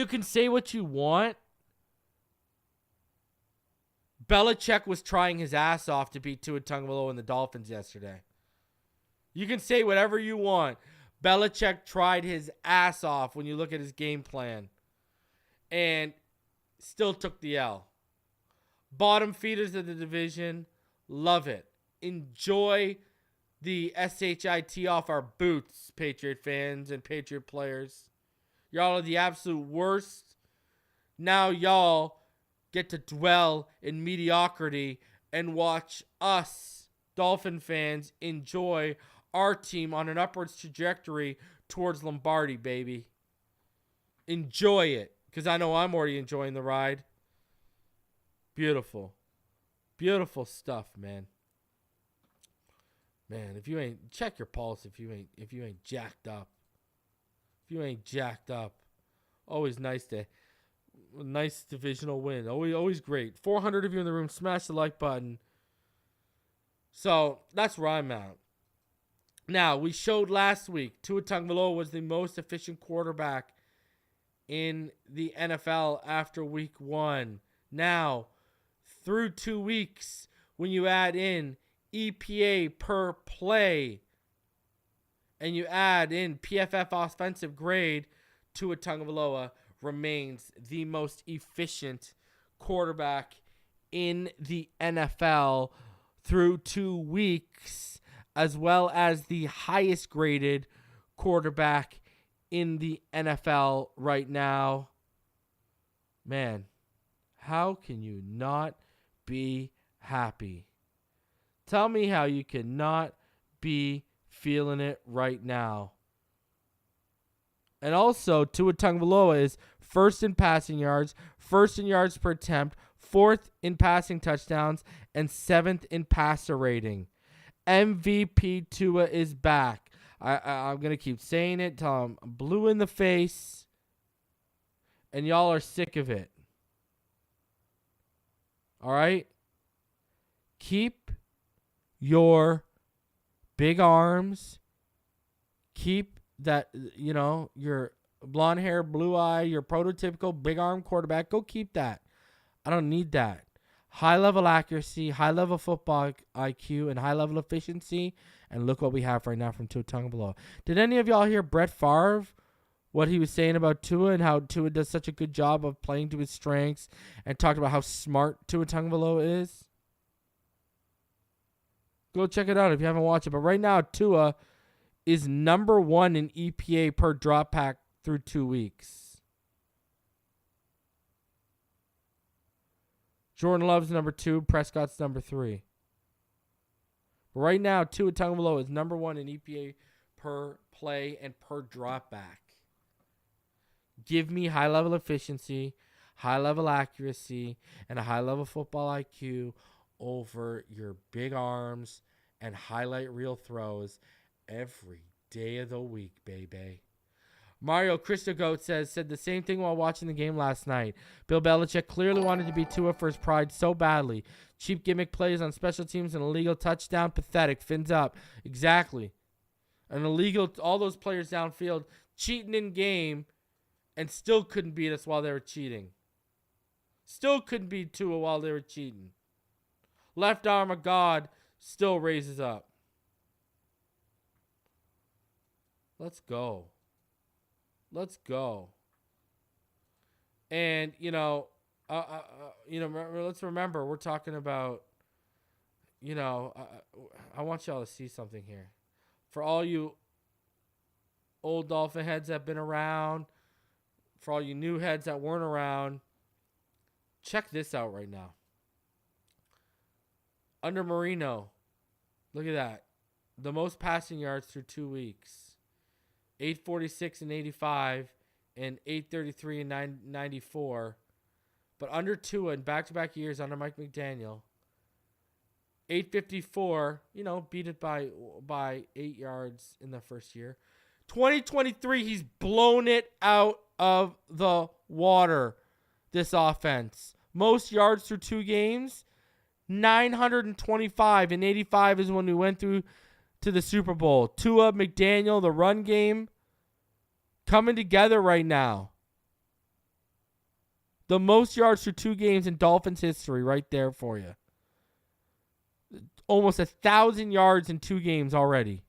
can say what you want. Belichick was trying his ass off to beat Tua Tagovailoa and the Dolphins yesterday. You can say whatever you want. Belichick tried his ass off when you look at his game plan. And still took the L. Bottom feeders of the division. Love it. Enjoy the SHIT off our boots, Patriot fans and Patriot players. Y'all are the absolute worst. Now y'all get to dwell in mediocrity and watch us, Dolphin fans, enjoy our team on an upwards trajectory towards Lombardi, baby. Enjoy it, because I know I'm already enjoying the ride. Beautiful. Beautiful stuff, man. Man, if you ain't, check your pulse if you ain't jacked up. If you ain't jacked up, always nice divisional win. Always great. 400 of you in the room, smash the like button. So that's where I'm at. Now, we showed last week Tua Tagovailoa was the most efficient quarterback in the NFL after week 1. Now, through 2 weeks, when you add in EPA per play and you add in PFF offensive grade, Tua Tagovailoa remains the most efficient quarterback in the NFL through 2 weeks, as well as the highest graded quarterback in the NFL right now. Man, how can you not be happy? Tell me how you cannot be feeling it right now. And also, Tua Tagovailoa is first in passing yards, first in yards per attempt, fourth in passing touchdowns, and seventh in passer rating. MVP Tua is back. I'm going to keep saying it till I'm blue in the face and y'all are sick of it. All right? Keep your big arms. Keep that, your blonde hair, blue eye, your prototypical big arm quarterback. Go keep that. I don't need that. High level accuracy, high level football IQ, and high level efficiency. And look what we have right now from Tua Tagovailoa. Did any of y'all hear Brett Favre, what he was saying about Tua and how Tua does such a good job of playing to his strengths, and talked about how smart Tua Tagovailoa is? Go check it out if you haven't watched it. But right now, Tua is number 1 in EPA per drop pack through 2 weeks. Jordan Love's number 2. Prescott's number 3. But right now, Tua Tagovailoa is number 1 in EPA per play and per drop back. Give me high level efficiency, high level accuracy, and a high level football IQ over your big arms and highlight reel throws every day of the week, baby. Mario Christogoat said the same thing while watching the game last night. Bill Belichick clearly wanted to beat Tua for his pride so badly. Cheap gimmick plays on special teams and illegal touchdown. Pathetic. Fins up. Exactly. An illegal, all those players downfield cheating in game and still couldn't beat us while they were cheating. Still couldn't beat Tua while they were cheating. Left arm of God still raises up. Let's go. Let's go. And, let's remember, we're talking about, I want y'all to see something here. For all you old Dolphin heads that have been around, for all you new heads that weren't around, check this out right now. Under Marino, look at that. The most passing yards through 2 weeks. 846 and 85 and 833 and 994. But under Tua in back-to-back years under Mike McDaniel, 854, beat it by 8 yards in the first year. 2023, he's blown it out of the water, this offense. Most yards through 2 games, 925, and 85 is when we went through to the Super Bowl. Tua, McDaniel, the run game coming together right now. The most yards through 2 games in Dolphins history right there for you. Almost 1,000 yards in 2 games already.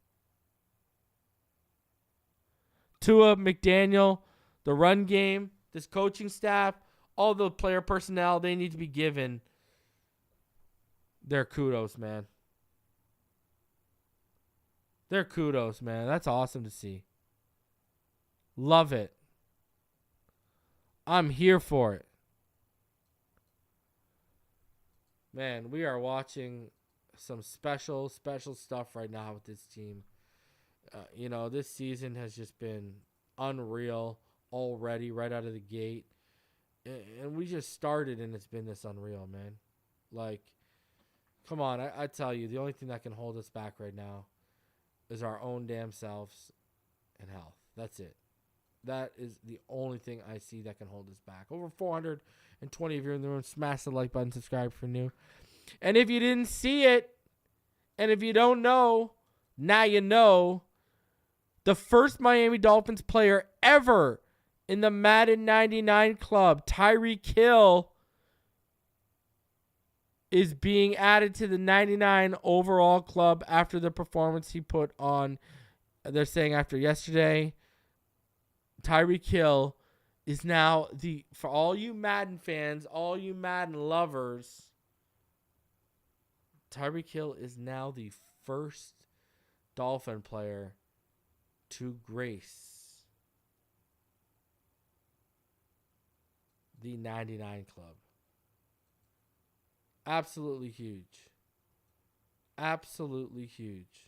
Tua, McDaniel, the run game, this coaching staff, all the player personnel, they need to be given their kudos, man. Their kudos, man. That's awesome to see. Love it. I'm here for it. Man, we are watching some special stuff right now with this team. This season has just been unreal already right out of the gate. And we just started and it's been this unreal, man. Like, come on, I tell you, the only thing that can hold us back right now is our own damn selves and health. That's it. That is the only thing I see that can hold us back. Over 420 of you in the room. Smash the like button, subscribe for new. And if you didn't see it, and if you don't know, Now you know. The first Miami Dolphins player ever in the Madden 99 club, Tyreek Hill, is being added to the 99 overall club after the performance he put on. They're saying after yesterday, Tyreek Hill is now for all you Madden fans, all you Madden lovers, Tyreek Hill is now the first Dolphin player to grace the 99 club. Absolutely huge. Absolutely huge.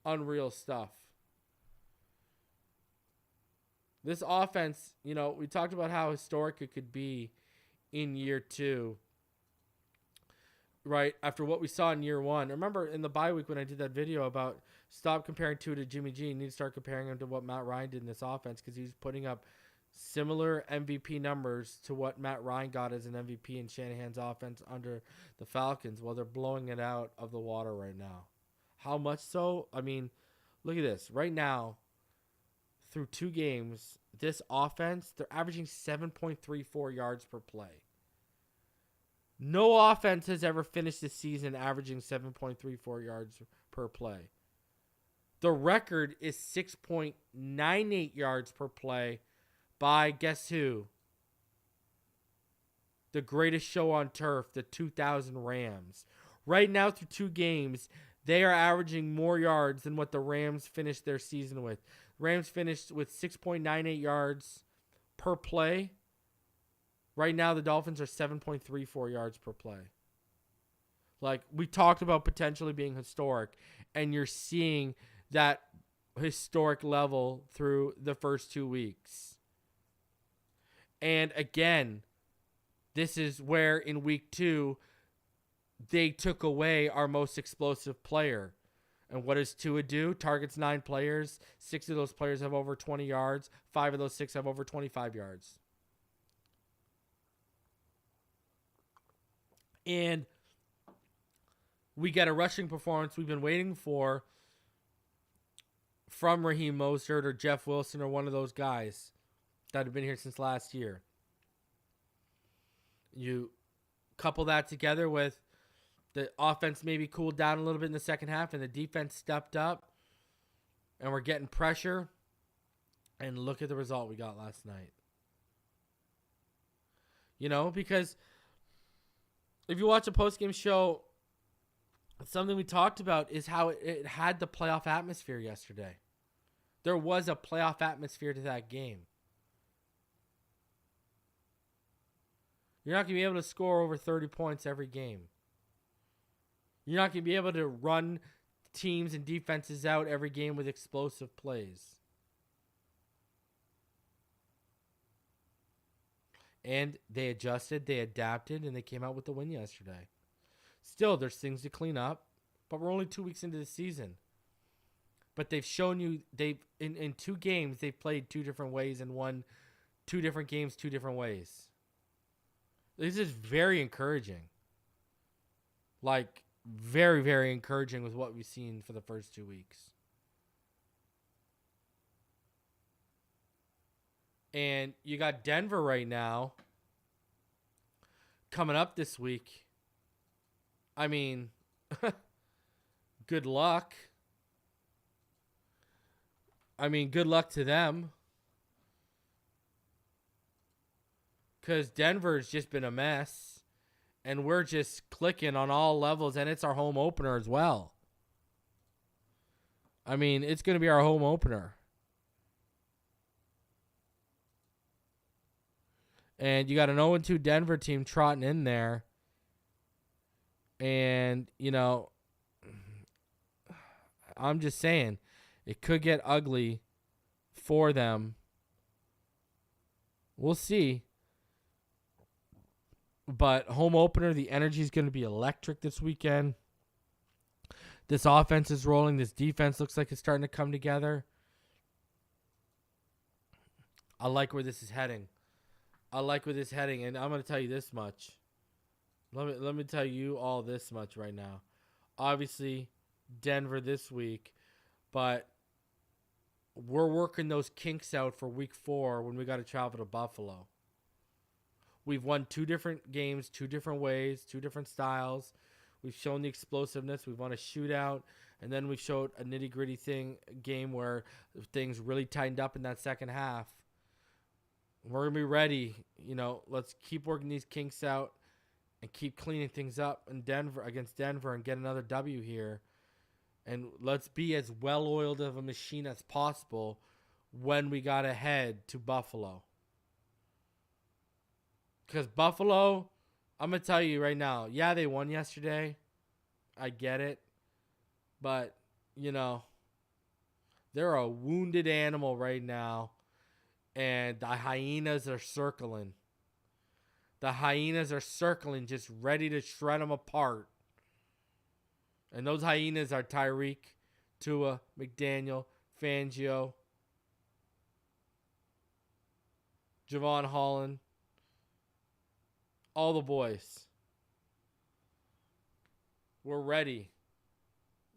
Unreal stuff. This offense, we talked about how historic it could be in year 2. Right, after what we saw in year 1. Remember in the bye week when I did that video about stop comparing Tua to Jimmy G, you need to start comparing him to what Matt Ryan did in this offense, because he's putting up similar MVP numbers to what Matt Ryan got as an MVP in Shanahan's offense under the Falcons. Well, they're blowing it out of the water right now. How much so? I mean, look at this. Right now, through 2 games, this offense, they're averaging 7.34 yards per play. No offense has ever finished the season averaging 7.34 yards per play. The record is 6.98 yards per play by, guess who? The greatest show on turf, the 2000 Rams. Right now, through 2 games, they are averaging more yards than what the Rams finished their season with. Rams finished with 6.98 yards per play. Right now, the Dolphins are 7.34 yards per play. Like, we talked about potentially being historic, and you're seeing that historic level through the first 2 weeks. And again, this is where in week 2, they took away our most explosive player. And what does Tua do? Targets 9 players. 6 of those players have over 20 yards. 5 of those 6 have over 25 yards. And we get a rushing performance we've been waiting for from Raheem Mostert or Jeff Wilson or one of those guys that have been here since last year. You couple that together with the offense maybe cooled down a little bit in the second half and the defense stepped up and we're getting pressure. And look at the result we got last night. Because if you watch a post-game show, something we talked about is how it had the playoff atmosphere yesterday. There was a playoff atmosphere to that game. You're not going to be able to score over 30 points every game. You're not going to be able to run teams and defenses out every game with explosive plays. And they adjusted, they adapted, and they came out with the win yesterday. Still, there's things to clean up, but we're only 2 weeks into the season. But they've shown you, in 2 games, they've played 2 different ways and won 2 different games 2 different ways. This is very encouraging. Like, very, very encouraging with what we've seen for the first 2 weeks. And you got Denver right now coming up this week. I mean, good luck. Good luck to them. Because Denver's just been a mess. And we're just clicking on all levels. And it's our home opener as well. It's going to be our home opener. And you got an 0-2 Denver team trotting in there. And, I'm just saying, it could get ugly for them. We'll see. But home opener, the energy is going to be electric this weekend. This offense is rolling. This defense looks like it's starting to come together. I like where this is heading. And I'm going to tell you this much. Let me tell you all this much right now. Obviously, Denver this week, but we're working those kinks out for week 4 when we got to travel to Buffalo. We've won 2 different games, 2 different ways, 2 different styles. We've shown the explosiveness. We've won a shootout, and then we showed a nitty-gritty game where things really tightened up in that second half. We're going to be ready. Let's keep working these kinks out and keep cleaning things up in Denver against Denver and get another W here. And let's be as well-oiled of a machine as possible when we got to head to Buffalo. Because Buffalo, I'm going to tell you right now, yeah, they won yesterday. I get it. But, they're a wounded animal right now. And the hyenas are circling. The hyenas are circling, just ready to shred them apart. And those hyenas are Tyreek, Tua, McDaniel, Fangio, Javon Holland, all the boys. We're ready.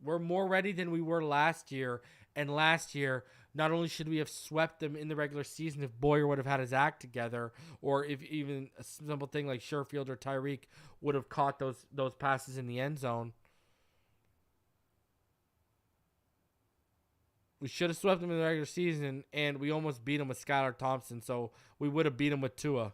We're more ready than we were last year. And last year, not only should we have swept them in the regular season if Boyer would have had his act together, or if even a simple thing like Sherfield or Tyreek would have caught those passes in the end zone. We should have swept them in the regular season, and we almost beat them with Skylar Thompson, so we would have beat them with Tua.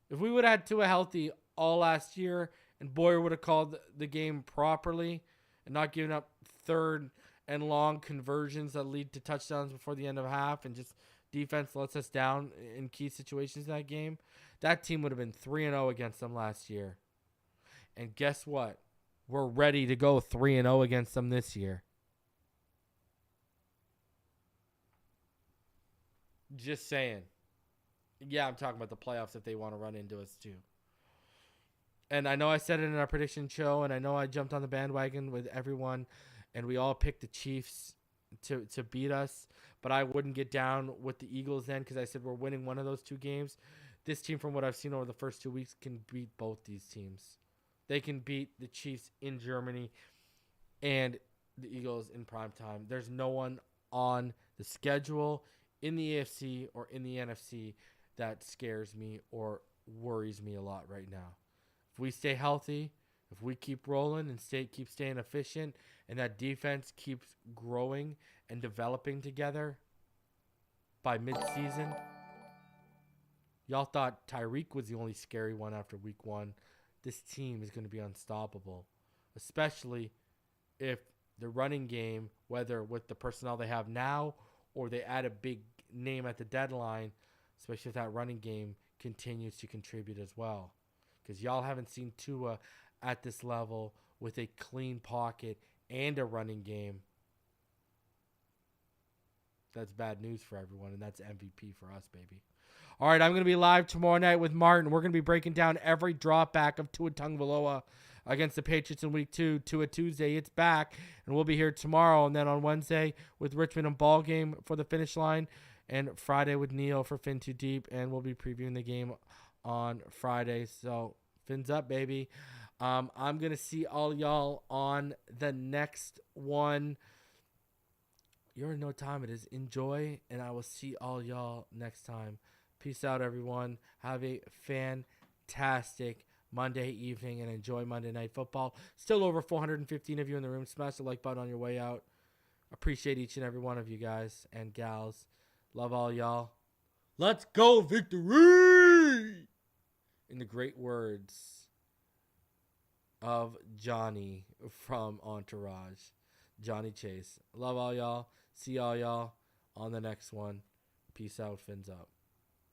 If we would have had Tua healthy all last year, and Boyer would have called the game properly and not given up third and long conversions that lead to touchdowns before the end of half, and just defense lets us down in key situations in that game, that team would have been 3-0 against them last year. And guess what? We're ready to go 3-0 against them this year. Just saying. Yeah, I'm talking about the playoffs if they want to run into us too. And I know I said it in our prediction show, and I know I jumped on the bandwagon with everyone, and we all picked the Chiefs to beat us. But I wouldn't get down with the Eagles then because I said we're winning one of those 2 games. This team, from what I've seen over the first 2 weeks, can beat both these teams. They can beat the Chiefs in Germany and the Eagles in primetime. There's no one on the schedule in the AFC or in the NFC that scares me or worries me a lot right now. If we stay healthy, if we keep rolling and keep staying efficient, and that defense keeps growing and developing together by midseason, y'all thought Tyreek was the only scary one after week 1. This team is going to be unstoppable, especially if the running game, whether with the personnel they have now or they add a big name at the deadline, especially if that running game continues to contribute as well. Because y'all haven't seen Tua at this level with a clean pocket and a running game. That's bad news for everyone, and that's MVP for us, baby. All right, I'm going to be live tomorrow night with Martin. We're going to be breaking down every drop back of Tua Tagovailoa against the Patriots in week 2. Tua Tuesday, it's back, and we'll be here tomorrow. And then on Wednesday with Richmond and Ball Game for the finish line, and Friday with Neil for Fin Too Deep, and we'll be previewing the game on Friday. So, fins up, baby. I'm going to see all y'all on the next one. You already know what time it is. Enjoy, and I will see all y'all next time. Peace out, everyone. Have a fantastic Monday evening and enjoy Monday Night Football. Still over 415 of you in the room. Smash the like button on your way out. Appreciate each and every one of you guys and gals. Love all y'all. Let's go, victory! In the great words of Johnny from Entourage. Johnny Chase. Love all y'all. See all y'all on the next one. Peace out. Fins up.